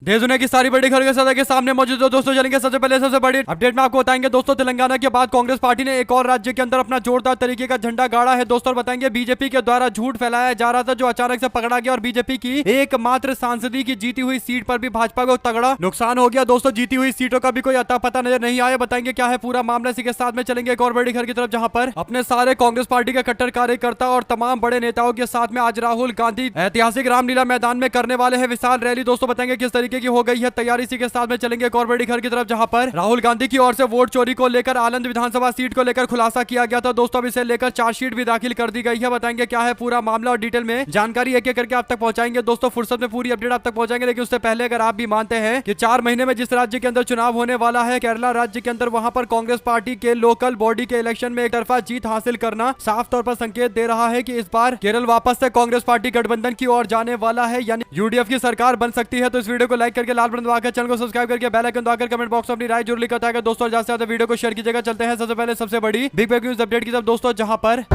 देश दुनिया की सारी बड़ी खबरें सदा के सामने मौजूद है दोस्तों। चलेंगे सबसे पहले सबसे बड़ी अपडेट में आपको बताएंगे दोस्तों, तेलंगाना के बाद कांग्रेस पार्टी ने एक और राज्य के अंदर अपना जोरदार तरीके का झंडा गाड़ा है दोस्तों। बताएंगे बीजेपी के द्वारा झूठ फैलाया जा रहा था जो अचानक से पकड़ा गया और बीजेपी की एकमात्र सांसदी की जीती हुई सीट पर भी भाजपा को तगड़ा नुकसान हो गया दोस्तों। जीती हुई सीटों का भी कोई अता पता नजर नहीं आया। बताएंगे क्या है पूरा मामला, इसी के साथ में चलेंगे एक और बड़ी खबर की तरफ, जहां पर अपने सारे कांग्रेस पार्टी के कट्टर कार्यकर्ता और तमाम बड़े नेताओं के साथ में आज राहुल गांधी ऐतिहासिक रामलीला मैदान में करने वाले हैं विशाल रैली दोस्तों। बताएंगे किस तरीके की हो गई है तैयारी। इसी के साथ में चलेंगे एक और बड़ी खबर की तरफ, जहां पर राहुल गांधी की ओर से वोट चोरी को लेकर आनंद विधानसभा सीट को लेकर खुलासा किया गया था दोस्तों। अब इसे लेकर चार्जशीट भी दाखिल कर दी गई है। बताएंगे क्या है पूरा मामला और डिटेल में जानकारी एक एक करके आप तक पहुंचाएंगे दोस्तों। फुर्सत में पूरी अपडेट आप तक पहुंचाएंगे, लेकिन उससे पहले अगर आप भी मानते हैं कि 4 महीने में जिस राज्य के अंदर चुनाव होने वाला है केरला राज्य के अंदर, वहां पर कांग्रेस पार्टी के लोकल बॉडी के इलेक्शन में एक तरफा जीत हासिल करना साफ तौर पर संकेत दे रहा है कि इस बार केरल वापस से कांग्रेस पार्टी गठबंधन की ओर जाने वाला है, यानी यूडीएफ की सरकार बन सकती है। तो इस वीडियो को लाइक करके लाल बटन दबाकर चैनल को सब्सक्राइब करके बेल आइकन दबाकर कमेंट बॉक्स में अपनी राय जरूर लिखता है दोस्तों। ज्यादा से ज्यादा वीडियो को शेयर कीजिएगा। चलते हैं सबसे पहले सबसे बड़ी बिग न्यूज अपडेट की तरफ दोस्तों, जहां पर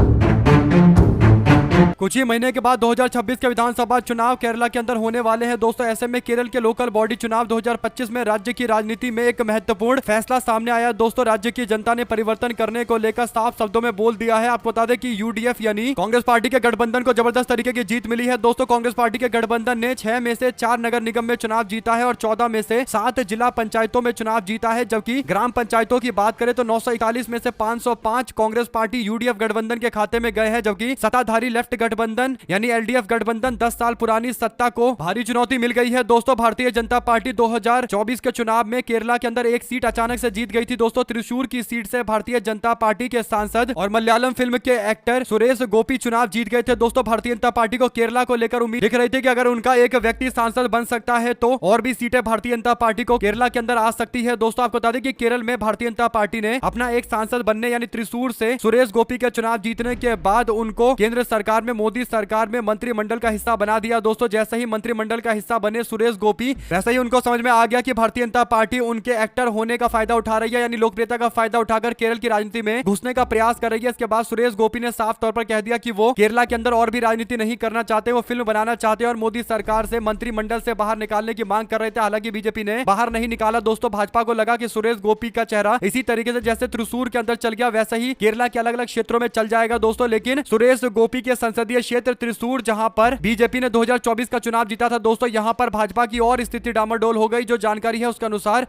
कुछ ही महीने के बाद 2026 के विधानसभा चुनाव केरला के अंदर होने वाले हैं दोस्तों। ऐसे में केरल के लोकल बॉडी चुनाव 2025 में राज्य की राजनीति में एक महत्वपूर्ण फैसला सामने आया दोस्तों। राज्य की जनता ने परिवर्तन करने को लेकर साफ शब्दों में बोल दिया है। आपको बता दें कि यूडीएफ यानी कांग्रेस पार्टी के गठबंधन को जबरदस्त तरीके की जीत मिली है दोस्तों। कांग्रेस पार्टी के गठबंधन ने 6 में से 4 नगर निगम में चुनाव जीता है और 14 में से 7 जिला पंचायतों में चुनाव जीता है। जबकि ग्राम पंचायतों की बात करें तो 941 में से 505 कांग्रेस पार्टी यूडीएफ गठबंधन के खाते में गए हैं। जबकि सत्ताधारी लेफ्ट गठबंधन यानी एलडीएफ गठबंधन 10 साल पुरानी सत्ता को भारी चुनौती मिल गई है दोस्तों। भारतीय जनता पार्टी 2024 के चुनाव में केरला के अंदर एक सीट अचानक से जीत गई थी दोस्तों। त्रिशूर की सीट से भारतीय जनता पार्टी के सांसद और मलयालम फिल्म के एक्टर सुरेश गोपी चुनाव जीत गए थे दोस्तों। भारतीय जनता पार्टी को केरला को लेकर उम्मीद दिख रही थी कि अगर उनका एक व्यक्ति सांसद बन सकता है तो और भी सीटें भारतीय जनता पार्टी को केरला के अंदर आ सकती है दोस्तों। आपको बता दें कि केरल में भारतीय जनता पार्टी ने अपना एक सांसद बनने यानी त्रिशूर से सुरेश गोपी के चुनाव जीतने के बाद उनको केंद्र सरकार में मोदी सरकार में मंत्रिमंडल का हिस्सा बना दिया दोस्तों। जैसे ही मंत्रिमंडल का हिस्सा बने सुरेश गोपी, वैसे ही उनको समझ में आ गया कि भारतीय जनता पार्टी उनके एक्टर होने का फायदा उठा रही है, यानी लोकप्रियता का फायदा उठाकर केरल की राजनीति में घुसने का प्रयास कर रही है। इसके बाद सुरेश गोपी ने साफ तौर पर कह दिया कि वो केरला के अंदर और भी राजनीति नहीं करना चाहते, वो फिल्म बनाना चाहते हैं और मोदी सरकार से मंत्रिमंडल से बाहर निकालने की मांग कर रहे थे। हालांकि बीजेपी ने बाहर नहीं निकाला दोस्तों। भाजपा को लगा कि सुरेश गोपी का चेहरा इसी तरीके से जैसे त्रिशूर के अंदर चल गया वैसे ही केरला के अलग अलग क्षेत्रों में चल जाएगा दोस्तों। लेकिन सुरेश गोपी के संसदीय क्षेत्र त्रिशूर, जहां पर बीजेपी ने 2024 का चुनाव जीता था दोस्तों, यहां पर भाजपा की और स्थिति डामाडोल हो गई। जो जानकारी है उसके अनुसार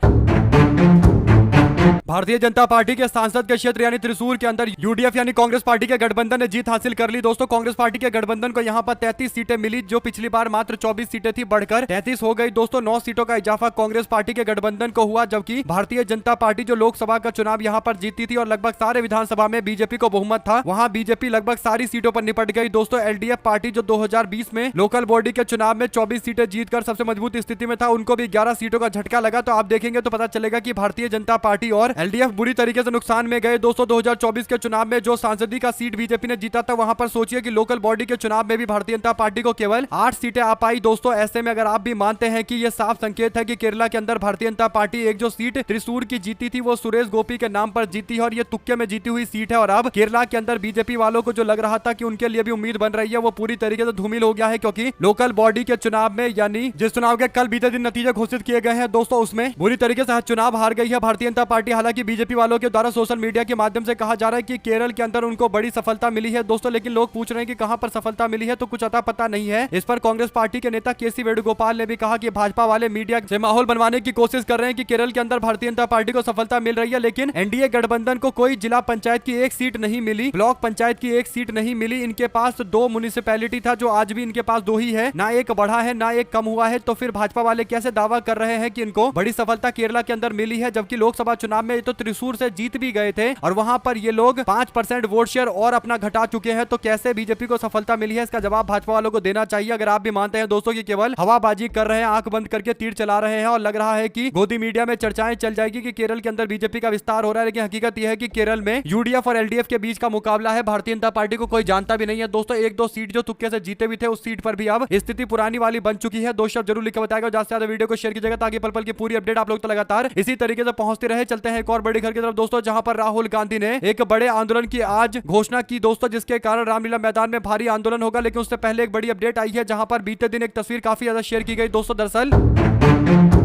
भारतीय जनता पार्टी के सांसद के क्षेत्र यानी त्रिशूर के अंदर यूडीएफ यानी कांग्रेस पार्टी के गठबंधन ने जीत हासिल कर ली दोस्तों। कांग्रेस पार्टी के गठबंधन को यहां पर 33 सीटें मिली, जो पिछली बार मात्र 24 सीटें थी, बढ़कर 33 हो गई दोस्तों। 9 सीटों का इजाफा कांग्रेस पार्टी के गठबंधन को हुआ। जबकि भारतीय जनता पार्टी जो लोकसभा का चुनाव यहां पर जीती थी और लगभग सारे विधानसभा में बीजेपी को बहुमत था, वहां बीजेपी लगभग सारी सीटों पर निपट गई दोस्तों। एलडीएफ पार्टी जो 2020 में लोकल बॉडी के चुनाव में 24 सीटें जीतकर सबसे मजबूत स्थिति में था, उनको भी 11 सीटों का झटका लगा। तो आप देखेंगे तो पता चलेगा कि भारतीय जनता पार्टी और एलडीएफ बुरी तरीके से नुकसान में गए दोस्तों। 2024 के चुनाव में जो सांसदी का सीट बीजेपी ने जीता था, वहां पर सोचिए कि लोकल बॉडी के चुनाव में भी भारतीय जनता पार्टी को केवल 8 सीटें आ पाई दोस्तों। ऐसे में अगर आप भी मानते हैं कि यह साफ संकेत है कि केरला के अंदर भारतीय जनता पार्टी एक जो सीट त्रिशूर की जीती थी वो सुरेश गोपी के नाम पर जीती है और ये तुक्के में जीती हुई सीट है। और अब केरला के अंदर बीजेपी वालों को जो लग रहा था कि उनके लिए भी उम्मीद बन रही है, वो पूरी तरीके से धूमिल हो गया है। क्योंकि लोकल बॉडी के चुनाव में यानी जिस चुनाव के कल बीते दिन नतीजे घोषित किए गए हैं दोस्तों, उसमें बुरी तरीके से चुनाव हार गई है भारतीय जनता पार्टी। हालांकि बीजेपी वालों के द्वारा सोशल मीडिया के माध्यम से कहा जा रहा है कि केरल के अंदर उनको बड़ी सफलता मिली है दोस्तों। लेकिन लोग पूछ रहे हैं कि कहां पर सफलता मिली है, तो कुछ अता पता नहीं है। इस पर कांग्रेस पार्टी के नेता केसी वेणुगोपाल ने भी कहा कि भाजपा वाले मीडिया से माहौल बनवाने की कोशिश कर रहे हैं कि केरल के अंदर भारतीय जनता पार्टी को सफलता मिल रही है, लेकिन एनडीए गठबंधन को कोई जिला पंचायत की एक सीट नहीं मिली, ब्लॉक पंचायत की एक सीट नहीं मिली। इनके पास 2 म्युनिसिपैलिटी था, जो आज भी इनके पास 2 ही है, ना एक बढ़ा है ना एक कम हुआ है। तो फिर भाजपा वाले कैसे दावा कर रहे हैं कि इनको बड़ी सफलता केरला के अंदर मिली है, जबकि लोकसभा चुनाव में तो त्रिशूर से जीत भी गए थे और वहां पर ये लोग 5% वोट शेयर और अपना घटा चुके हैं। तो कैसे बीजेपी को सफलता मिली है, इसका जवाब भाजपा वालों को देना चाहिए। अगर आप भी मानते हैं दोस्तों कि केवल हवाबाजी कर रहे हैं, आंख बंद करके तीर चला रहे हैं और लग रहा है कि गोदी मीडिया में चर्चाएं चल जाएगी कि केरल के अंदर बीजेपी का विस्तार हो रहा है, लेकिन हकीकत यह है कि केरल में यूडीएफ और एलडीएफ के बीच का मुकाबला है। भारतीय जनता पार्टी को कोई जानता भी नहीं है दोस्तों। 1-2 सीट जो तुक्के से जीते भी थे, उस सीट पर भी अब स्थिति पुरानी वाली बन चुकी है। 2 शब्द जरूर लिख के बताएगा, ज्यादा से ज्यादा वीडियो को शेयर कीजिएगा ताकि पल पल की पूरी अपडेट आप लोग तो लगातार इसी तरीके से पहुंचते रहे। चलते हैं एक और बड़ी खबर की तरफ दोस्तों, जहां पर राहुल गांधी ने एक बड़े आंदोलन की आज घोषणा की दोस्तों, जिसके कारण रामलीला मैदान में भारी आंदोलन होगा। लेकिन उससे पहले एक बड़ी अपडेट आई है, जहां पर बीते दिन एक तस्वीर काफी ज्यादा शेयर की गई दोस्तों। दरअसल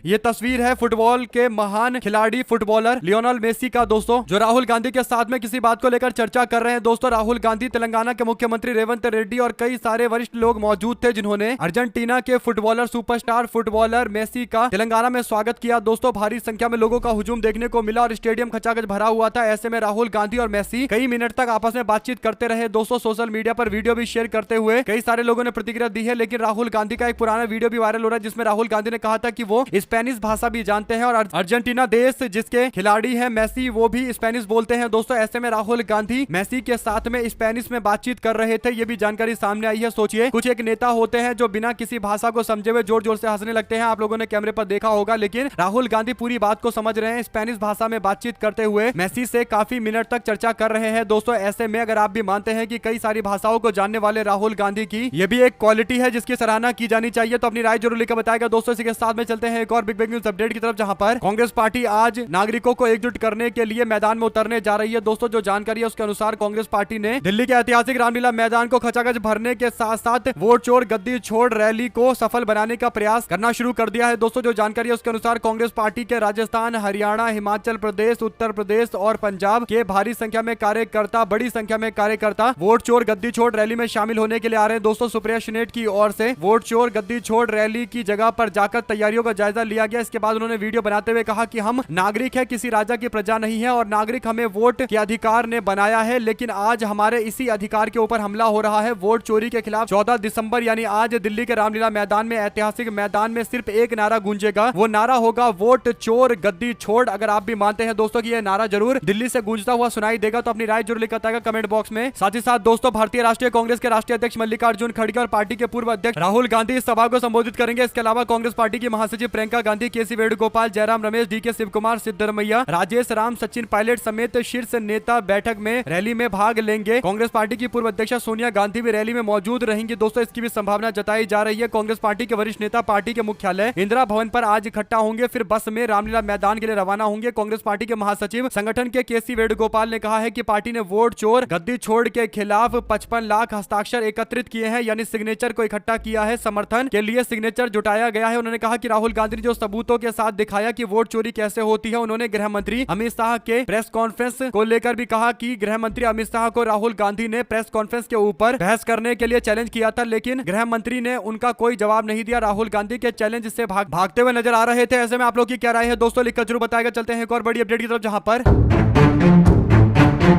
ये तस्वीर है फुटबॉल के महान खिलाड़ी फुटबॉलर लियोनेल मेसी का दोस्तों, जो राहुल गांधी के साथ में किसी बात को लेकर चर्चा कर रहे हैं। दोस्तों राहुल गांधी, तेलंगाना के मुख्यमंत्री रेवंत रेड्डी और कई सारे वरिष्ठ लोग मौजूद थे, जिन्होंने अर्जेंटीना के फुटबॉलर, सुपरस्टार फुटबॉलर मेसी का तेलंगाना में स्वागत किया। दोस्तों भारी संख्या में लोगों का हुजूम देखने को मिला और स्टेडियम खचाखच भरा हुआ था। ऐसे में राहुल गांधी और मेसी कई मिनट तक आपस में बातचीत करते रहे। दोस्तों सोशल मीडिया पर वीडियो भी शेयर करते हुए कई सारे लोगों ने प्रतिक्रिया दी है। लेकिन राहुल गांधी का एक पुराना वीडियो भी वायरल हो रहा है, जिसमें राहुल गांधी ने कहा था कि वो स्पेनिश भाषा भी जानते हैं और अर्जेंटीना देश जिसके खिलाड़ी हैं मेसी, वो भी स्पेनिश बोलते हैं। दोस्तों ऐसे में राहुल गांधी मेसी के साथ में स्पेनिश में बातचीत कर रहे थे, ये भी जानकारी सामने आई है। सोचिए कुछ एक नेता होते हैं जो बिना किसी भाषा को समझे हुए जोर जोर से हंसने लगते हैं, आप लोगों ने कैमरे पर देखा होगा। लेकिन राहुल गांधी पूरी बात को समझ रहे हैं, स्पेनिश भाषा में बातचीत करते हुए मेसी से काफी मिनट तक चर्चा कर रहे हैं। दोस्तों ऐसे में अगर आप भी मानते हैं कि कई सारी भाषाओं को जानने वाले राहुल गांधी की ये भी एक क्वालिटी है जिसकी सराहना की जानी चाहिए, तो अपनी राय जरूर लिखकर बताएगा। दोस्तों इसी के साथ में चलते हैं एक और बिग न्यूज अपडेट की तरफ, जहां पर कांग्रेस पार्टी आज नागरिकों को एकजुट करने के लिए मैदान में उतरने जा रही है। दोस्तों जो जानकारी है उसके अनुसार कांग्रेस पार्टी ने दिल्ली के ऐतिहासिक रामलीला मैदान को खचाखच भरने के साथ साथ वोट चोर गद्दी छोड़ रैली को सफल बनाने का प्रयास करना शुरू कर दिया है। दोस्तों जो जानकारी है उसके अनुसार कांग्रेस पार्टी के राजस्थान, हरियाणा, हिमाचल प्रदेश, उत्तर प्रदेश और पंजाब के भारी संख्या में कार्यकर्ता, बड़ी संख्या में कार्यकर्ता वोट चोर गद्दी छोड़ रैली में शामिल होने के लिए आ रहे हैं। दोस्तों सुप्रिया सुनेट की ओर से वोट चोर गद्दी छोड़ रैली की जगह पर जाकर तैयारियों का जायजा लिया गया। इसके बाद उन्होंने वीडियो बनाते हुए कहा कि हम नागरिक है, किसी राजा की प्रजा नहीं है और नागरिक हमें वोट के अधिकार ने बनाया है, लेकिन आज हमारे इसी अधिकार के ऊपर हमला हो रहा है। वोट चोरी के खिलाफ 14 दिसंबर यानी आज दिल्ली के रामलीला मैदान में, ऐतिहासिक मैदान में सिर्फ एक नारा गूंजेगा, वो नारा होगा वोट चोर गद्दी छोड़। अगर आप भी मानते हैं दोस्तों कि यह नारा जरूर दिल्ली से गूंजता हुआ सुनाई देगा तो अपनी राय जरूर लिख बताएगा कमेंट बॉक्स में। साथ ही साथ दोस्तों भारतीय राष्ट्रीय कांग्रेस के राष्ट्रीय अध्यक्ष मल्लिकार्जुन खड़गे और पार्टी के पूर्व अध्यक्ष राहुल गांधी इस सभा को संबोधित करेंगे। इसके अलावा कांग्रेस पार्टी की महासचिव प्रियंका गांधी, केसी वेणुगोपाल, जयराम रमेश, डीके शिवकुमार, सिद्धरमैया, राजेश राम, सचिन पायलट समेत शीर्ष नेता बैठक में रैली में भाग लेंगे। कांग्रेस पार्टी की पूर्व अध्यक्ष सोनिया गांधी भी रैली में मौजूद रहेंगी। दोस्तों इसकी भी संभावना जताई जा रही है। कांग्रेस पार्टी के वरिष्ठ नेता पार्टी के मुख्यालय इंदिरा भवन पर आज इकट्ठा होंगे, फिर बस में रामलीला मैदान के लिए रवाना होंगे। कांग्रेस पार्टी के महासचिव संगठन के केसी वेणुगोपाल ने कहा है कि पार्टी ने वोट चोर गद्दी छोड़ के खिलाफ 55 लाख हस्ताक्षर एकत्रित किए हैं, यानी सिग्नेचर को इकट्ठा किया है, समर्थन के लिए सिग्नेचर जुटाया गया है। उन्होंने कहा कि राहुल गांधी ने जो सबूतों के साथ दिखाया कि वोट चोरी कैसे होती है, उन्होंने गृह मंत्री अमित शाह के प्रेस कॉन्फ्रेंस को लेकर भी कहा कि गृह मंत्री अमित शाह को राहुल गांधी ने प्रेस कॉन्फ्रेंस के ऊपर बहस करने के लिए चैलेंज किया था, लेकिन गृह मंत्री ने उनका कोई जवाब नहीं दिया। राहुल गांधी के चैलेंज से भागते हुए नजर आ रहे थे। ऐसे में आप लोग की क्या राय है दोस्तों, लिखकर जरूर बताएगा। चलते हैं एक और बड़ी अपडेट की तरफ, जहां पर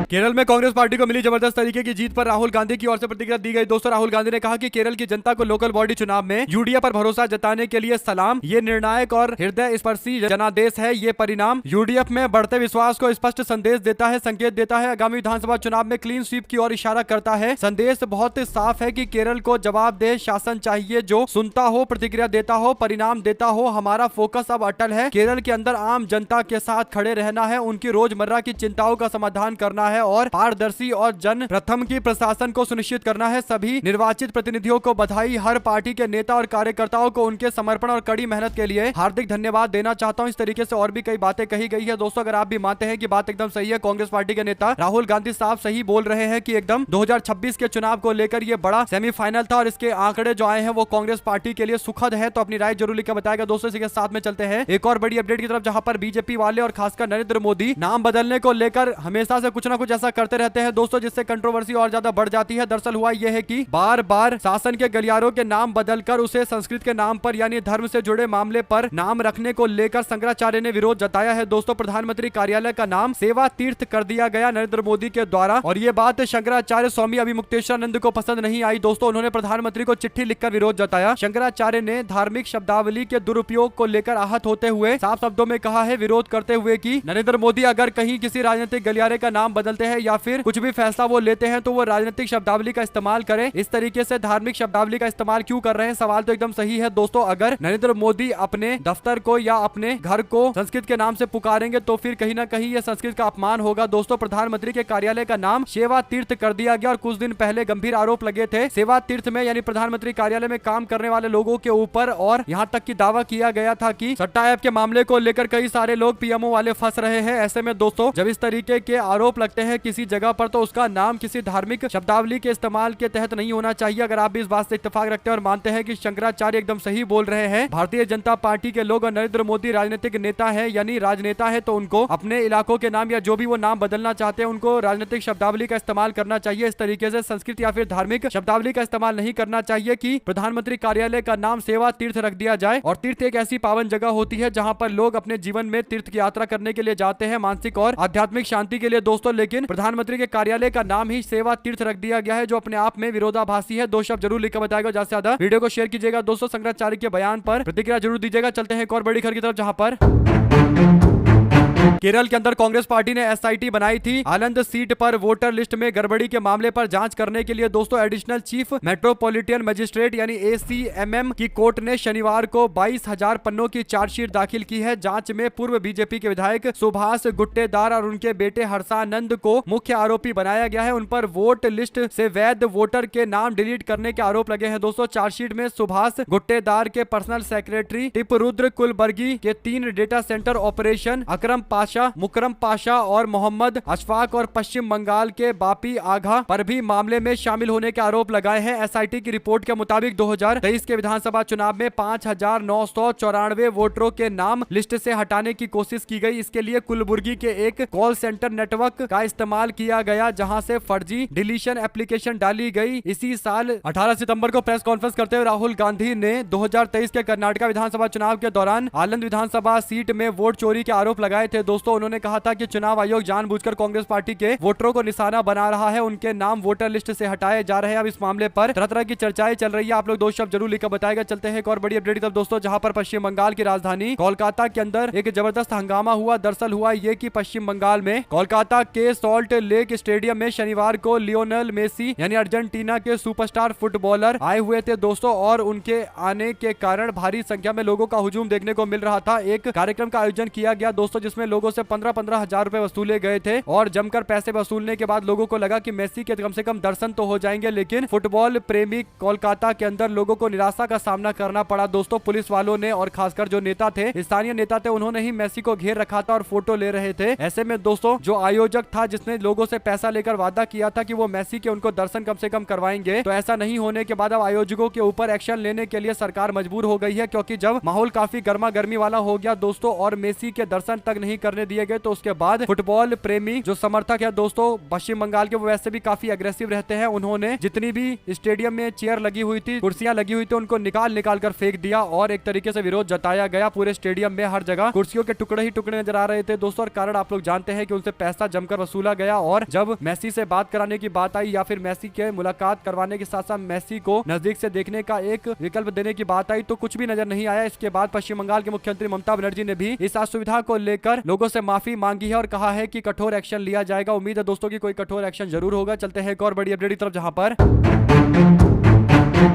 केरल में कांग्रेस पार्टी को मिली जबरदस्त तरीके की जीत पर राहुल गांधी की ओर से प्रतिक्रिया दी गई। दोस्तों राहुल गांधी ने कहा कि केरल की जनता को लोकल बॉडी चुनाव में यूडीएफ पर भरोसा जताने के लिए सलाम। ये निर्णायक और हृदय स्पर्शी जनादेश है। ये परिणाम यूडीएफ में बढ़ते विश्वास को स्पष्ट संदेश देता है, संकेत देता है। आगामी विधानसभा चुनाव में क्लीन स्वीप की ओर इशारा करता है। संदेश बहुत साफ है कि केरल को जवाबदेह शासन चाहिए, जो सुनता हो, प्रतिक्रिया देता हो, परिणाम देता हो। हमारा फोकस अब अटल है, केरल के अंदर आम जनता के साथ खड़े रहना है, उनकी रोजमर्रा की चिंताओं का समाधान करना है और पारदर्शी और जन प्रथम की प्रशासन को सुनिश्चित करना है। सभी निर्वाचित प्रतिनिधियों को बधाई। हर पार्टी के नेता और कार्यकर्ताओं को उनके समर्पण और कड़ी मेहनत के लिए हार्दिक धन्यवाद देना चाहता हूं। इस तरीके से और भी कई बातें कही गई है। दोस्तों अगर आप भी मानते हैं कि बात एकदम सही है, कांग्रेस पार्टी के नेता राहुल गांधी साहब सही बोल रहे हैं कि एकदम 2026 के चुनाव को लेकर ये बड़ा सेमीफाइनल था और इसके आंकड़े जो आए हैं वो कांग्रेस पार्टी के लिए सुखद है। तो अपनी राय जरूर लिखकर बताएगा। दोस्तों इसी के साथ में चलते हैं एक और बड़ी अपडेट की तरफ, जहां पर बीजेपी वाले और खासकर नरेंद्र मोदी नाम बदलने को लेकर हमेशा से कुछ ना कुछ ऐसा करते रहते हैं दोस्तों, जिससे कंट्रोवर्सी और ज्यादा बढ़ जाती है। दरअसल हुआ यह है कि बार बार शासन के गलियारों के नाम बदलकर उसे संस्कृत के नाम पर यानी धर्म से जुड़े मामले पर नाम रखने को लेकर शंकराचार्य ने विरोध जताया है। दोस्तों प्रधानमंत्री कार्यालय का नाम सेवा तीर्थ कर दिया गया नरेंद्र मोदी के द्वारा, और ये बात शंकराचार्य स्वामी अभिमुक्तेश्वरानंद को पसंद नहीं आई। दोस्तों उन्होंने प्रधानमंत्री को चिट्ठी लिखकर विरोध जताया। शंकराचार्य ने धार्मिक शब्दावली के दुरुपयोग को लेकर आहत होते हुए साफ शब्दों में कहा है, विरोध करते हुए कि नरेंद्र मोदी अगर कहीं किसी राजनीतिक गलियारे का नाम बदलते हैं या फिर कुछ भी फैसला वो लेते हैं तो वो राजनीतिक शब्दावली का इस्तेमाल करें। इस तरीके से धार्मिक शब्दावली का इस्तेमाल क्यों कर रहे हैं? सवाल तो एकदम सही है दोस्तों। अगर नरेंद्र मोदी अपने दफ्तर को या अपने घर को संस्कृत के नाम से पुकारेंगे तो फिर कहीं ना कहीं ये संस्कृत का अपमान होगा। दोस्तों प्रधानमंत्री के कार्यालय का नाम सेवा तीर्थ कर दिया गया और कुछ दिन पहले गंभीर आरोप लगे थे सेवा तीर्थ में यानी प्रधानमंत्री कार्यालय में काम करने वाले लोगों के ऊपर, और यहाँ तक की दावा किया गया था कि सट्टा ऐप के मामले को लेकर कई सारे लोग पीएमओ वाले फंस रहे हैं। ऐसे में दोस्तों जब इस तरीके के आरोप लगते हैं किसी जगह पर, तो उसका नाम किसी धार्मिक शब्दावली के इस्तेमाल के तहत नहीं होना चाहिए। अगर आप भी इस बात से इत्तेफाक रखते हैं और मानते हैं कि शंकराचार्य एकदम सही बोल रहे हैं, भारतीय जनता पार्टी के लोग और नरेंद्र मोदी राजनीतिक नेता है यानी राजनेता है, तो उनको अपने इलाकों के नाम या जो भी वो नाम बदलना चाहते हैं उनको राजनीतिक शब्दावली का इस्तेमाल करना चाहिए। इस तरीके से संस्कृत या फिर धार्मिक शब्दावली का इस्तेमाल नहीं करना चाहिए कि प्रधानमंत्री कार्यालय का नाम सेवा तीर्थ रख दिया जाए। और तीर्थ एक ऐसी पावन जगह होती है जहां पर लोग अपने जीवन में तीर्थ की यात्रा करने के लिए जाते हैं, मानसिक और आध्यात्मिक शांति के लिए दोस्तों। लेकिन प्रधानमंत्री के कार्यालय का नाम ही सेवा तीर्थ रख दिया गया है, जो अपने आप में विरोधाभासी है। 2 शब्द जरूर लिखकर बताएगा, ज्यादा से ज्यादा वीडियो को शेयर कीजिएगा दोस्तों। शंकराचार्य के बयान पर प्रतिक्रिया जरूर दीजिएगा। चलते हैं एक और बड़ी खबर की तरफ, जहां पर केरल के अंदर कांग्रेस पार्टी ने एसआईटी बनाई थी आनंद सीट पर वोटर लिस्ट में गड़बड़ी के मामले पर जांच करने के लिए दोस्तों। एडिशनल चीफ मेट्रोपॉलिटन मजिस्ट्रेट यानी एसीएमएम की कोर्ट ने शनिवार को 22,000 पन्नों की चार्जशीट दाखिल की है। जांच में पूर्व बीजेपी के विधायक सुभाष गुट्टेदार और उनके बेटे हर्षानंद को मुख्य आरोपी बनाया गया है। उन पर वोट लिस्ट से वैध वोटर के नाम डिलीट करने के आरोप लगे हैं दोस्तों। चार्जशीट में सुभाष गुट्टेदार के पर्सनल सेक्रेटरी टिपरुद्र कुलबर्गी के 3 डेटा सेंटर ऑपरेशन, अकरम पाशा, मुकरम पाशा और मोहम्मद अशफाक और पश्चिम बंगाल के बापी आघा पर भी मामले में शामिल होने के आरोप लगाए हैं। एसआईटी की रिपोर्ट के मुताबिक 2023 के विधानसभा चुनाव में 5,994 वोटरों के नाम लिस्ट से हटाने की कोशिश की गई। इसके लिए कुलबुर्गी के एक कॉल सेंटर नेटवर्क का इस्तेमाल किया गया, जहां से फर्जी डिलीशन एप्लीकेशन डाली गई। इसी साल 18 सितंबर को प्रेस कॉन्फ्रेंस करते हुए राहुल गांधी ने 2023 के कर्नाटक विधानसभा चुनाव के दौरान आनंद विधानसभा सीट में वोट चोरी के आरोप लगाए थे दोस्तों। उन्होंने कहा था कि चुनाव आयोग जानबूझकर कांग्रेस पार्टी के वोटरों को निशाना बना रहा है, उनके नाम वोटर लिस्ट से हटाए जा रहे हैं। अब इस मामले पर तरह तरह की चर्चाएं चल रही है। आप लोग 2 शब्द जरूर लिखकर बताएगा। चलते हैं एक और बड़ी अपडेट की तरफ दोस्तों, जहां पर पश्चिम बंगाल की राजधानी कोलकाता के अंदर एक जबरदस्त हंगामा हुआ। दरअसल हुआ ये कि पश्चिम बंगाल में कोलकाता के सॉल्ट लेक स्टेडियम में शनिवार को लियोनेल मेसी यानी अर्जेंटीना के सुपरस्टार फुटबॉलर आए हुए थे दोस्तों, और उनके आने के कारण भारी संख्या में लोगों का हुजूम देखने को मिल रहा था। एक कार्यक्रम का आयोजन किया गया दोस्तों, जिसमें लोगों से 15-15 हजार रुपए वसूले गए थे। और जमकर पैसे वसूलने के बाद लोगों को लगा कि मेसी के कम से कम दर्शन तो हो जाएंगे, लेकिन फुटबॉल प्रेमी कोलकाता के अंदर लोगों को निराशा का सामना करना पड़ा दोस्तों। पुलिस वालों ने और खासकर जो नेता थे, स्थानीय नेता थे, उन्होंने ही मेसी को घेर रखा था और फोटो ले रहे थे। ऐसे में दोस्तों जो आयोजक था, जिसने लोगों से पैसा लेकर वादा किया था कि वो मेसी के उनको दर्शन कम से कम करवाएंगे, तो ऐसा नहीं होने के बाद अब आयोजकों के ऊपर एक्शन लेने के लिए सरकार मजबूर हो गई है। क्योंकि जब माहौल काफी गर्मा गर्मी वाला हो गया दोस्तों और मेसी के दर्शन तक नहीं करने दिए गए, तो उसके बाद फुटबॉल प्रेमी जो समर्थक है दोस्तों पश्चिम बंगाल के, वो वैसे भी काफी अग्रेसिव रहते हैं। उन्होंने जितनी भी स्टेडियम में चेयर लगी हुई थी, कुर्सियां लगी हुई थी, उनको निकाल कर फेंक दिया और एक तरीके से विरोध जताया गया। पूरे स्टेडियम में हर जगह कुर्सियों के टुकड़े ही टुकड़े नजर आ रहे थे दोस्तों। और कारण आप लोग जानते हैं कि उनसे पैसा जमकर वसूला गया। और जब मेसी से बात कराने की बात आई या फिर मेसी के मुलाकात करवाने के साथ साथ मेसी को नजदीक से देखने का एक विकल्प देने की बात आई, तो कुछ भी नजर नहीं आया। इसके बाद पश्चिम बंगाल के मुख्यमंत्री ममता बनर्जी ने भी इस असुविधा को लेकर लोगों से माफी मांगी है और कहा है कि कठोर एक्शन लिया जाएगा। उम्मीद है दोस्तों की कोई कठोर एक्शन जरूर होगा। चलते हैं एक और बड़ी अपडेट की तरफ, जहां पर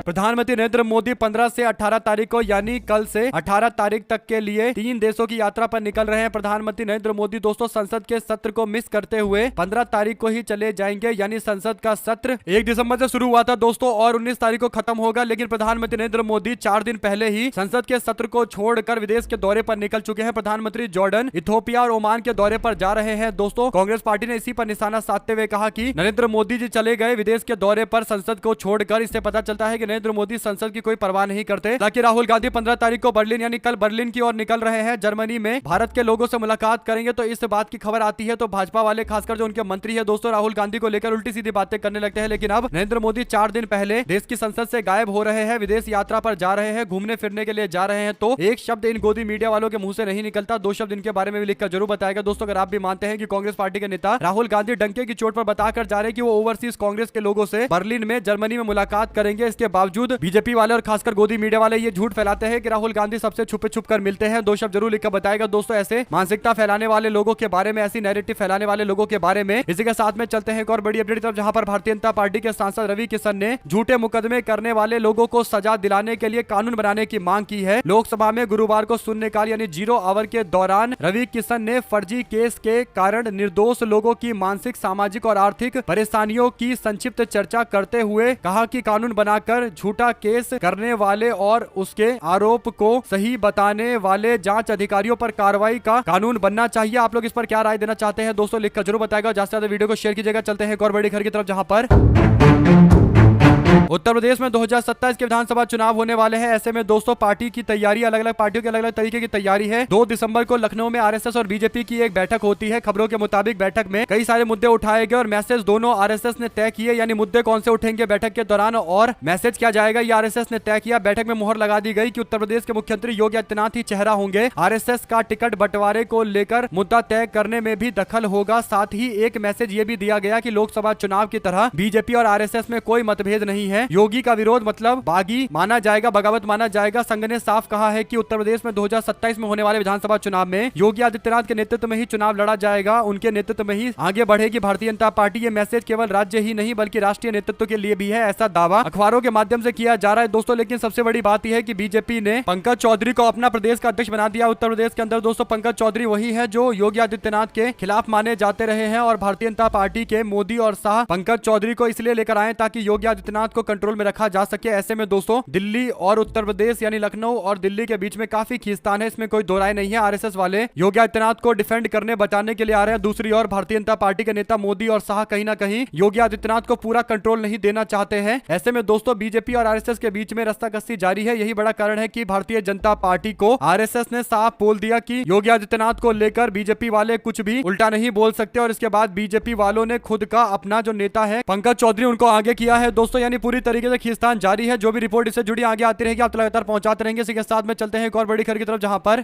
प्रधानमंत्री नरेंद्र मोदी 15 से 18 तारीख को यानी कल से 18 तारीख तक के लिए 3 देशों की यात्रा पर निकल रहे हैं। प्रधानमंत्री नरेंद्र मोदी दोस्तों संसद के सत्र को मिस करते हुए 15 तारीख को ही चले जाएंगे। यानी संसद का सत्र 1 दिसंबर से शुरू हुआ था दोस्तों और 19 तारीख को खत्म होगा। लेकिन प्रधानमंत्री नरेंद्र मोदी 4 दिन पहले ही संसद के सत्र को छोड़कर विदेश के दौरे पर निकल चुके हैं। प्रधानमंत्री जॉर्डन, इथियोपिया और ओमान के दौरे पर जा रहे हैं दोस्तों। कांग्रेस पार्टी ने इसी पर निशाना साधते हुए कहा कि नरेंद्र मोदी जी चले गए विदेश के दौरे पर संसद को छोड़कर। इससे पता चलता है कि नरेंद्र मोदी संसद की कोई परवाह नहीं करते। ताकि राहुल गांधी 15 तारीख को बर्लिन यानी कल बर्लिन की ओर निकल रहे हैं। जर्मनी में भारत के लोगों से मुलाकात करेंगे। तो इस बात की खबर आती है तो भाजपा वाले खासकर जो उनके मंत्री है दोस्तों राहुल गांधी को लेकर उल्टी सीधी बातें करने लगते हैं। लेकिन अब नरेंद्र मोदी 4 दिन पहले देश की संसद से गायब हो रहे हैं, विदेश यात्रा पर जा रहे हैं, घूमने फिरने के लिए जा रहे हैं। तो एक शब्द इन गोदी मीडिया वालों के मुंह से नहीं निकलता। 2 शब्द इनके बारे में भी लिखकर जरूर बताएगा दोस्तों। अगर आप भी मानते हैं कि कांग्रेस पार्टी के नेता राहुल गांधी डंके की चोट पर बताकर जा रहे हैं कि वो ओवरसीज कांग्रेस के लोगों से बर्लिन में जर्मनी में मुलाकात करेंगे, इसके बावजूद बीजेपी वाले और खासकर गोदी मीडिया वाले ये झूठ फैलाते हैं कि राहुल गांधी सबसे छुप कर मिलते हैं। 2 शब्द जरूर लिखकर बताएगा दोस्तों ऐसे मानसिकता फैलाने वाले लोगों के बारे में, ऐसी नैरेटिव फैलाने वाले लोगों के बारे में। इसी के साथ में चलते हैं एक और बड़ी अपडेट की तरफ, जहां पर भारतीय जनता पार्टी के सांसद रवि किशन ने झूठे मुकदमे करने वाले लोगों को सजा दिलाने के लिए कानून बनाने की मांग की है। लोकसभा में गुरुवार को शून्यकाल यानी 0 आवर के दौरान रवि किशन ने फर्जी केस के कारण निर्दोष लोगों की मानसिक, सामाजिक और आर्थिक परेशानियों की संक्षिप्त चर्चा करते हुए कहा कि कानून बनाकर बनाकर झूठा केस करने वाले और उसके आरोप को सही बताने वाले जांच अधिकारियों पर कार्रवाई का कानून बनना चाहिए। आप लोग इस पर क्या राय देना चाहते हैं दोस्तों, लिखकर जरूर बताएगा। ज्यादा से ज्यादा वीडियो को शेयर कीजिएगा। चलते हैं एक और बड़ी खबर की तरफ, जहां पर उत्तर प्रदेश में 2027 के विधानसभा चुनाव होने वाले हैं। ऐसे में दोस्तों पार्टी की तैयारी, अलग अलग पार्टियों की अलग अलग तरीके की तैयारी है। 2 दिसंबर को लखनऊ में आरएसएस और बीजेपी की एक बैठक होती है। खबरों के मुताबिक बैठक में कई सारे मुद्दे उठाए गए और मैसेज दोनों आरएसएस ने तय किए, यानी मुद्दे कौन से उठेंगे बैठक के दौरान और मैसेज क्या जाएगा, ये आरएसएस ने तय किया। बैठक में मोहर लगा दी गई कि उत्तर प्रदेश के मुख्यमंत्री योगी आदित्यनाथ ही चेहरा होंगे। आरएसएस का टिकट बंटवारे को लेकर मुद्दा तय करने में भी दखल होगा। साथ ही एक मैसेज ये भी दिया गया कि लोकसभा चुनाव की तरह बीजेपी और आरएसएस में कोई मतभेद नहीं है। योगी का विरोध मतलब बागी माना जाएगा, बगावत माना जाएगा। संघ ने साफ कहा है कि उत्तर प्रदेश में 2027 में होने वाले विधानसभा चुनाव में योगी आदित्यनाथ के नेतृत्व में ही चुनाव लड़ा जाएगा, उनके नेतृत्व में ही आगे बढ़ेगी भारतीय जनता पार्टी। ये मैसेज केवल राज्य ही नहीं बल्कि राष्ट्रीय नेतृत्व के लिए भी है, ऐसा दावा अखबारों के माध्यम से किया जा रहा है दोस्तों। लेकिन सबसे बड़ी बात यह है कि बीजेपी ने पंकज चौधरी को अपना प्रदेश का अध्यक्ष बना दिया उत्तर प्रदेश के अंदर। दोस्तों पंकज चौधरी वही है जो योगी आदित्यनाथ के खिलाफ माने जाते रहे हैं और भारतीय जनता पार्टी के मोदी और शाह पंकज चौधरी को इसलिए लेकर आए ताकि योगी आदित्यनाथ को कंट्रोल में रखा जा सके। ऐसे में दोस्तों दिल्ली और उत्तर प्रदेश यानी लखनऊ और दिल्ली के बीच में काफी खींचतान है, इसमें कोई दो राय नहीं है। आरएसएस वाले योगी आदित्यनाथ को डिफेंड करने बचाने के लिए आ रहे हैं। दूसरी ओर भारतीय जनता पार्टी के नेता मोदी और शाह कहीं ना कहीं योगी आदित्यनाथ को पूरा कंट्रोल नहीं देना चाहते हैं। ऐसे में दोस्तों बीजेपी और आरएसएस के बीच में रस्साकसी जारी है। यही बड़ा कारण है कि भारतीय जनता पार्टी को आरएसएस ने साफ बोल दिया कि योगी आदित्यनाथ को लेकर बीजेपी वाले कुछ भी उल्टा नहीं बोल सकते और इसके बाद बीजेपी वालों ने खुद का अपना जो नेता है पंकज चौधरी उनको आगे किया है दोस्तों, यानी पूरी तरीके से खींचतान जारी है। जो भी रिपोर्ट इससे जुड़ी आगे आती रहेगी आप लगातार पहुंचाते रहेंगे। इसी के साथ में चलते हैं एक और बड़ी खबर की तरफ, जहां पर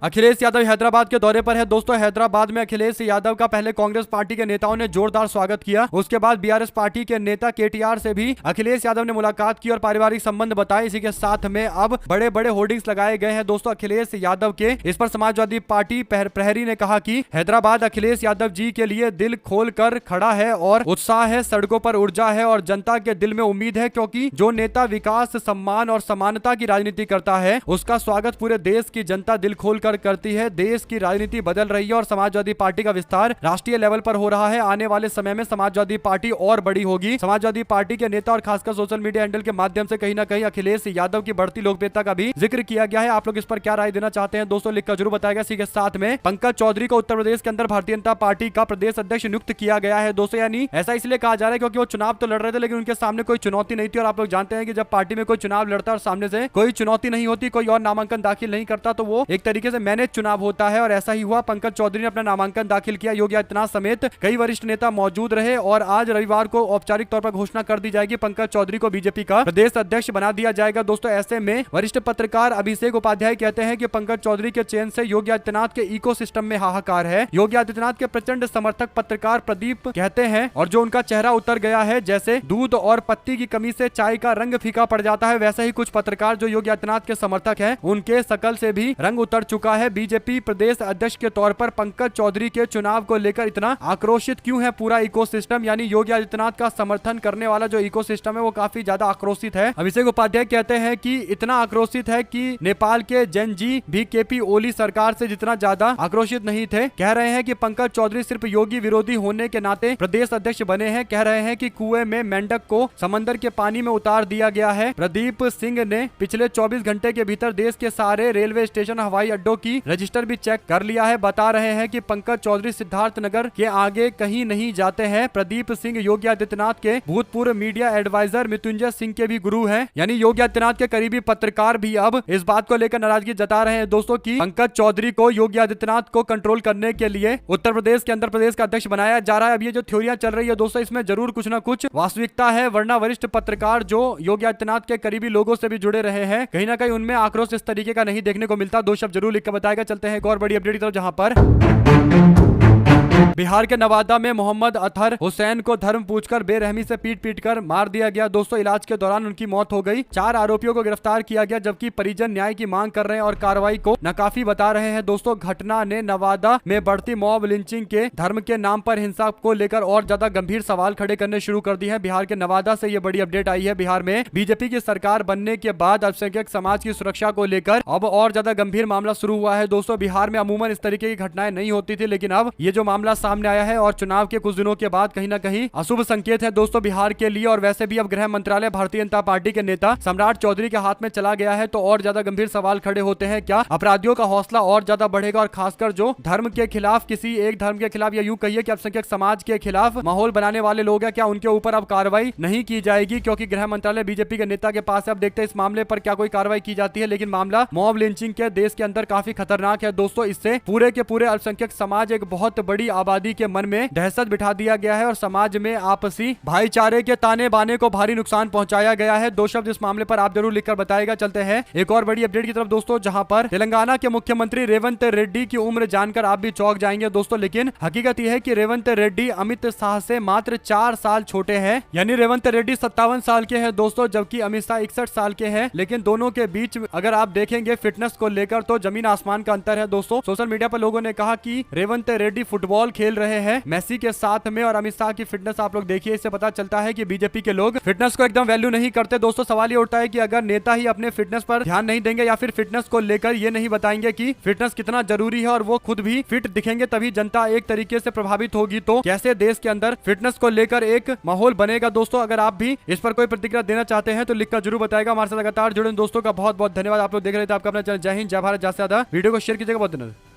अखिलेश यादव हैदराबाद के दौरे पर है दोस्तों। हैदराबाद में अखिलेश यादव का पहले कांग्रेस पार्टी के नेताओं ने जोरदार स्वागत किया, उसके बाद बीआरएस पार्टी के नेता केटीआर से भी अखिलेश यादव ने मुलाकात की और पारिवारिक संबंध बताए। इसी के साथ में अब बड़े बड़े होर्डिंग्स लगाए गए हैं दोस्तों अखिलेश यादव के। इस पर समाजवादी पार्टी प्रहरी ने कहा कि हैदराबाद अखिलेश यादव जी के लिए दिल खोल कर खड़ा है और उत्साह है, सड़कों पर ऊर्जा है और जनता के दिल में उम्मीद है, क्योंकि जो नेता विकास, सम्मान और समानता की राजनीति करता है उसका स्वागत पूरे देश की जनता दिल खोल कर करती है। देश की राजनीति बदल रही है और समाजवादी पार्टी का विस्तार राष्ट्रीय लेवल पर हो रहा है। आने वाले समय में समाजवादी पार्टी और बड़ी होगी। समाजवादी पार्टी के नेता और खासकर सोशल मीडिया हैंडल के माध्यम से कहीं ना कहीं अखिलेश यादव की बढ़ती लोकप्रियता का भी जिक्र किया गया है। आप लोग इस पर क्या राय देना चाहते हैं दोस्तों, लिखकर जरूर बताएगा। इसी के साथ में पंकज चौधरी को उत्तर प्रदेश के अंदर भारतीय जनता पार्टी का प्रदेश अध्यक्ष नियुक्त किया गया है दोस्तों, यानी ऐसा इसलिए कहा जा रहा है क्योंकि वो चुनाव तो लड़ रहे थे लेकिन उनके सामने कोई चुनौती नहीं थी। और आप लोग जानते हैं कि जब पार्टी में कोई चुनाव लड़ता है और सामने से कोई चुनौती नहीं होती, कोई और नामांकन दाखिल नहीं करता, तो वो एक तरीके से मैनेज चुनाव होता है और ऐसा ही हुआ। पंकज चौधरी ने अपना नामांकन दाखिल किया। योगी आदित्यनाथ समेत कई वरिष्ठ नेता मौजूद रहे और आज रविवार को औपचारिक तौर पर घोषणा कर दी जाएगी, पंकज चौधरी को बीजेपी का प्रदेश अध्यक्ष बना दिया जाएगा दोस्तों। ऐसे में वरिष्ठ पत्रकार अभिषेक उपाध्याय कहते हैं कि पंकज चौधरी के चयन से योगी आदित्यनाथ के इकोसिस्टम में हाहाकार है। योगी आदित्यनाथ के प्रचंड समर्थक पत्रकार प्रदीप कहते हैं और जो उनका चेहरा उतर गया है, जैसे दूध और पत्ती की कमी से चाय का रंग फीका पड़ जाता है, वैसे ही कुछ पत्रकार जो योगी आदित्यनाथ के समर्थक हैं उनके शकल से भी रंग उतर चुका है। बीजेपी प्रदेश अध्यक्ष के तौर पर पंकज चौधरी के चुनाव को लेकर इतना आक्रोशित क्यों है पूरा इकोसिस्टम, यानी योगी आदित्यनाथ का समर्थन करने वाला जो इकोसिस्टम है वो काफी ज्यादा आक्रोशित है। अभिषेक उपाध्याय कहते हैं कि इतना आक्रोशित है कि नेपाल के जेन जी भी केपी ओली सरकार से जितना ज्यादा आक्रोशित नहीं थे। कह रहे हैं कि पंकज चौधरी सिर्फ योगी विरोधी होने के नाते प्रदेश अध्यक्ष बने हैं। कह रहे हैं कि कुएं में मेंढक को समंदर के पानी में उतार दिया गया है। प्रदीप सिंह ने पिछले 24 घंटे के भीतर देश के सारे रेलवे स्टेशन, हवाई अड्डों की रजिस्टर भी चेक कर लिया है। बता रहे हैं कि पंकज चौधरी सिद्धार्थनगर के आगे कहीं नहीं जाते हैं। प्रदीप सिंह योगी आदित्यनाथ के भूतपूर्व मीडिया एडवाइजर मृत्युंजय सिंह के भी गुरु हैं, यानी योगी आदित्यनाथ के करीबी पत्रकार भी अब इस बात को लेकर नाराजगी जता रहे हैं दोस्तों कि पंकज चौधरी को योगी आदित्यनाथ को कंट्रोल करने के लिए उत्तर प्रदेश के अंदर प्रदेश का अध्यक्ष बनाया जा रहा है। अब ये जो थ्योरियां चल रही है दोस्तों, इसमें जरूर कुछ ना कुछ वास्तविकता है, वरना वरिष्ठ पत्रकार जो योगी आदित्यनाथ के करीबी लोगों से भी जुड़े रहे हैं, कहीं ना कहीं उनमें आक्रोश इस तरीके का नहीं देखने को मिलता। दो शब्द जरूर लिख कर बताएगा। चलते हैं एक और बड़ी अपडेट की तरफ, जहां पर बिहार के नवादा में मोहम्मद अतहर हुसैन को धर्म पूछकर बेरहमी से पीट कर मार दिया गया दोस्तों। इलाज के दौरान उनकी मौत हो गई। 4 आरोपियों को गिरफ्तार किया गया, जबकि परिजन न्याय की मांग कर रहे हैं और कार्रवाई को नाकाफी बता रहे हैं दोस्तों। घटना ने नवादा में बढ़ती मॉब लिंचिंग के धर्म के नाम पर हिंसा को लेकर और ज्यादा गंभीर सवाल खड़े करने शुरू कर दिए हैं। बिहार के नवादा से ये बड़ी अपडेट आई है। बिहार में बीजेपी की सरकार बनने के बाद अल्पसंख्यक समाज की सुरक्षा को लेकर अब और ज्यादा गंभीर मामला शुरू हुआ है दोस्तों। बिहार में अमूमन इस तरीके की घटनाएं नहीं होती थी, लेकिन अब ये जो मामला मामला सामने आया है और चुनाव के कुछ दिनों के बाद कहीं ना कहीं अशुभ संकेत है दोस्तों बिहार के लिए। और वैसे भी अब गृह मंत्रालय भारतीय जनता पार्टी के नेता सम्राट चौधरी के हाथ में चला गया है, तो और ज्यादा गंभीर सवाल खड़े होते हैं। क्या अपराधियों का हौसला और ज्यादा बढ़ेगा और खासकर जो धर्म के खिलाफ, किसी एक धर्म के खिलाफ या यूं कहिए कि अल्पसंख्यक समाज के खिलाफ माहौल बनाने वाले लोग हैं, क्या उनके ऊपर अब कार्रवाई नहीं की जाएगी? क्योंकि गृह मंत्रालय बीजेपी के नेता के पास है। अब देखते हैं इस मामले पर क्या कोई कार्रवाई की जाती है। लेकिन मामला मॉब लिंचिंग के देश के अंदर काफी खतरनाक है दोस्तों। इससे पूरे के पूरे अल्पसंख्यक समाज, एक बहुत बड़ी आबादी के मन में दहशत बिठा दिया गया है और समाज में आपसी भाईचारे के ताने बाने को भारी नुकसान पहुंचाया गया है। दो शब्द इस मामले पर आप जरूर लिखकर बताएगा। चलते हैं एक और बड़ी अपडेट की तरफ दोस्तों, जहां पर तेलंगाना के मुख्यमंत्री रेवंत रेड्डी की उम्र जानकर आप भी चौंक जाएंगे दोस्तों। लेकिन हकीकत यह है कि रेवंत रेड्डी अमित शाह से मात्र 4 साल छोटे हैं। यानी रेवंत रेड्डी 57 साल के हैं दोस्तों, जबकि अमित शाह 61 साल के हैं। लेकिन दोनों के बीच अगर आप देखेंगे फिटनेस को लेकर तो जमीन आसमान का अंतर है दोस्तों। सोशल मीडिया पर लोगों ने कहा कि रेवंत रेड्डी फुटबॉल खेल रहे हैं मेसी के साथ में, और अमित शाह की फिटनेस आप लोग देखिए। इससे पता चलता है कि बीजेपी के लोग फिटनेस को एकदम वैल्यू नहीं करते दोस्तों। सवाल ये उठता है कि अगर नेता ही अपने फिटनेस पर ध्यान नहीं देंगे या फिर फिटनेस को लेकर ये नहीं बताएंगे कि फिटनेस कितना जरूरी है और वो खुद भी फिट दिखेंगे, तभी जनता एक तरीके से प्रभावित होगी, तो कैसे देश के अंदर फिटनेस को लेकर एक माहौल बनेगा दोस्तों। अगर आप भी इस पर कोई प्रतिक्रिया देना चाहते हैं तो लिखकर जरूर बताएगा। हमारे साथ लगातार जुड़े दोस्तों का बहुत बहुत धन्यवाद। आप लोग देख रहे थे आपका अपना चैनल जय हिंद जय भारत। ज्यादा से ज्यादा वीडियो को शेयर कीजिएगा। बहुत धन्यवाद।